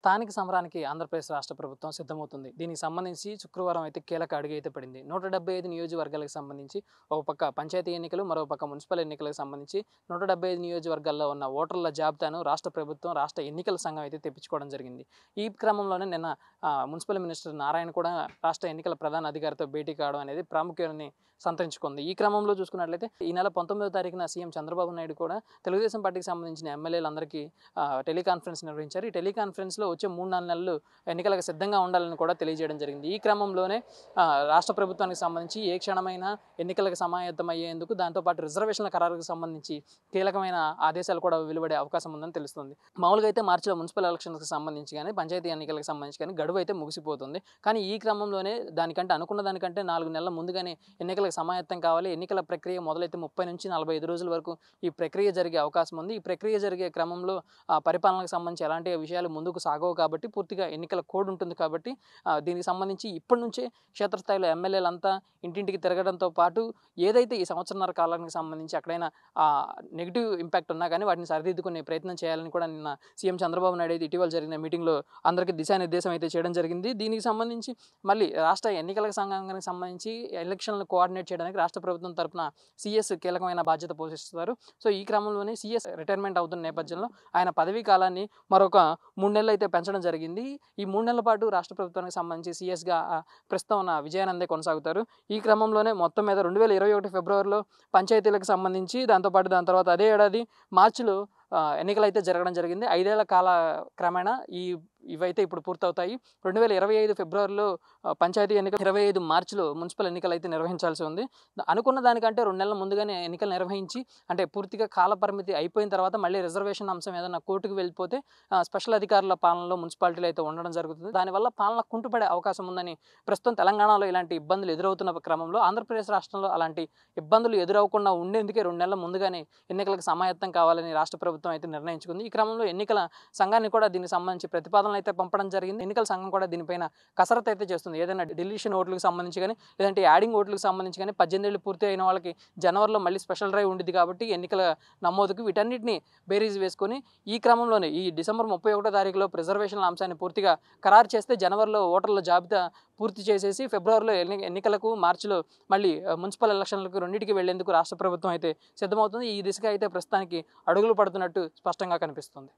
స్థానిక సమరానికి ఆంధ్రప్రదేశ్ రాష్ట్ర ప్రభుత్వం సిద్ధమవుతుంది. దీనికి సంబంధించి శుక్రవారం అయితే కీలక అడుగు అయితే పడింది. 175 నియోజకవర్గాలకు సంబంధించి ఒక పక్క పంచాయతీ ఎన్నికలు, మరో పక్క మున్సిపల్ ఎన్నికలకు సంబంధించి 175 నియోజకవర్గాల్లో ఉన్న ఓటర్ల జాబితాను రాష్ట్ర ప్రభుత్వం, రాష్ట్ర ఎన్నికల సంఘం అయితే తెప్పించుకోవడం జరిగింది. ఈ క్రమంలోనే నిన్న మున్సిపల్ మినిస్టర్ నారాయణ కూడా రాష్ట్ర ఎన్నికల ప్రధాన అధికారితో భేటీ కావడం అనేది ప్రాముఖ్యాన్ని సంతరించుకుంది. ఈ క్రమంలో చూసుకున్నట్లయితే ఈ నెల 19వ తారీఖున సీఎం చంద్రబాబు నాయుడు కూడా తెలుగుదేశం పార్టీకి సంబంధించిన ఎమ్మెల్యేలందరికీ టెలికాన్ఫరెన్స్ నిర్వహించారు. ఈ టెలికాన్ఫరెన్స్లో వచ్చే 3-4 నెలలు ఎన్నికలకు సిద్ధంగా ఉండాలని కూడా తెలియజేయడం జరిగింది. ఈ క్రమంలోనే రాష్ట్ర ప్రభుత్వానికి సంబంధించి ఏ క్షణమైనా ఎన్నికలకు సమాయత్తమయ్యేందుకు, దాంతోపాటు రిజర్వేషన్ల ఖరారుకు సంబంధించి కీలకమైన ఆదేశాలు కూడా వెలువడే అవకాశం ఉందని తెలుస్తుంది. మామూలుగా అయితే మార్చిలో మున్సిపల్ ఎలక్షన్స్కి సంబంధించి కానీ, పంచాయతీ ఎన్నికలకు సంబంధించి కానీ గడువు అయితే ముగిసిపోతుంది. కానీ ఈ క్రమంలోనే అనుకున్న దానికంటే 4 నెలల ముందుగానే ఎన్నికలకు సమాయత్తం కావాలి. ఎన్నికల ప్రక్రియ మొదలైతే 30 నుంచి 45 రోజుల వరకు ఈ ప్రక్రియ జరిగే అవకాశం ఉంది. ఈ ప్రక్రియ జరిగే క్రమంలో పరిపాలనకు సంబంధించి ఎలాంటి విషయాలు ముందుకు సాగవు కాబట్టి, పూర్తిగా ఎన్నికల కోడ్ ఉంటుంది కాబట్టి దీనికి సంబంధించి ఇప్పటి నుంచే క్షేత్రస్థాయిలో ఎమ్మెల్యేలంతా ఇంటింటికి తిరగడంతో పాటు ఏదైతే ఈ సంవత్సరన్నర కాలానికి సంబంధించి ఎక్కడైనా నెగిటివ్ ఇంపాక్ట్ ఉన్నా కానీ వాటిని సరిదిద్దుకునే ప్రయత్నం చేయాలని కూడా నిన్న సీఎం చంద్రబాబు నాయుడు అయితే ఇటీవల జరిగిన మీటింగ్లో అందరికీ దిశానిర్దేశం అయితే చేయడం జరిగింది. దీనికి సంబంధించి మళ్ళీ రాష్ట్ర ఎన్నికల సంఘానికి సంబంధించి ఎలక్షన్లను కోఆర్డినేట్ చేయడానికి రాష్ట్ర ప్రభుత్వం తరపున సీఎస్ కీలకమైన బాధ్యత పోషిస్తారు. సో ఈ క్రమంలోనే సీఎస్ రిటైర్మెంట్ అవుతున్న నేపథ్యంలో ఆయన పదవీ కాలాన్ని మరొక 3 నెలలు అయితే పెంచడం జరిగింది. ఈ 3 నెలల పాటు రాష్ట్ర ప్రభుత్వానికి సంబంధించి సీఎస్గా ప్రస్తుతం ఉన్న విజయానందే కొనసాగుతారు. ఈ క్రమంలోనే మొత్తం మీద 2021 ఫిబ్రవరిలో పంచాయతీలకు సంబంధించి, దాని తర్వాత అదే ఏడాది మార్చిలో ఎన్నికలు అయితే జరగడం జరిగింది. 5 ఏళ్ల కాల క్రమేణా ఇవైతే ఇప్పుడు పూర్తవుతాయి. 2025 ఫిబ్రవరిలో పంచాయతీ ఎన్నికలు, 25 మార్చిలో మున్సిపల్ ఎన్నికలు అయితే నిర్వహించాల్సి ఉంది. అనుకున్న దానికంటే 2 నెలల ముందుగానే ఎన్నికలు నిర్వహించి, అంటే పూర్తిగా కాల పరిమితి అయిపోయిన తర్వాత మళ్ళీ రిజర్వేషన్ అంశం ఏదైనా కోర్టుకు వెళ్ళిపోతే స్పెషల్ అధికారుల పాలనలో మున్సిపాలిటీలు అయితే ఉండడం జరుగుతుంది. దానివల్ల పాలన కుంటుపడే అవకాశం ఉందని, ప్రస్తుతం తెలంగాణలో ఇలాంటి ఇబ్బందులు ఎదురవుతున్న క్రమంలో ఆంధ్రప్రదేశ్ రాష్ట్రంలో అలాంటి ఇబ్బందులు ఎదురవకుండా ఉండేందుకే 2 నెలల ముందుగానే ఎన్నికలకు సమాయత్తం కావాలని రాష్ట్ర ప్రభుత్వం అయితే నిర్ణయించుకుంది. ఈ క్రమంలో ఎన్నికల సంఘాన్ని కూడా దీనికి సంబంధించి ప్రతిపాదనలు అయితే పంపడం జరిగింది. ఎన్నికల సంఘం కూడా దీనిపైన కసరత్తు అయితే చేస్తుంది. ఏదైనా డిలీషన్ ఓట్లకు సంబంధించి కానీ, లేదంటే యాడింగ్ ఓట్లకు సంబంధించి కానీ 18 ఏళ్ళు పూర్తి అయిన వాళ్ళకి జనవరిలో మళ్ళీ స్పెషల్ డ్రైవ్ ఉండిద్ది కాబట్టి ఎన్నికల నమోదుకు వీటన్నిటిని బేరీజ్ వేసుకొని ఈ క్రమంలోనే ఈ డిసెంబర్ 31వ తారీఖులో రిజర్వేషన్ల అంశాన్ని పూర్తిగా ఖరారు చేస్తే జనవరిలో ఓటర్ల జాబితా పూర్తి చేసేసి ఫిబ్రవరిలో ఎన్నికలకు, మార్చిలో మళ్ళీ మున్సిపల్ ఎలక్షన్లకు రెండింటికి వెళ్లేందుకు రాష్ట్ర ప్రభుత్వం అయితే సిద్ధమవుతుంది. ఈ దిశగా అయితే ప్రస్తుతానికి అడుగులు పడుతున్నట్టు స్పష్టంగా కనిపిస్తుంది.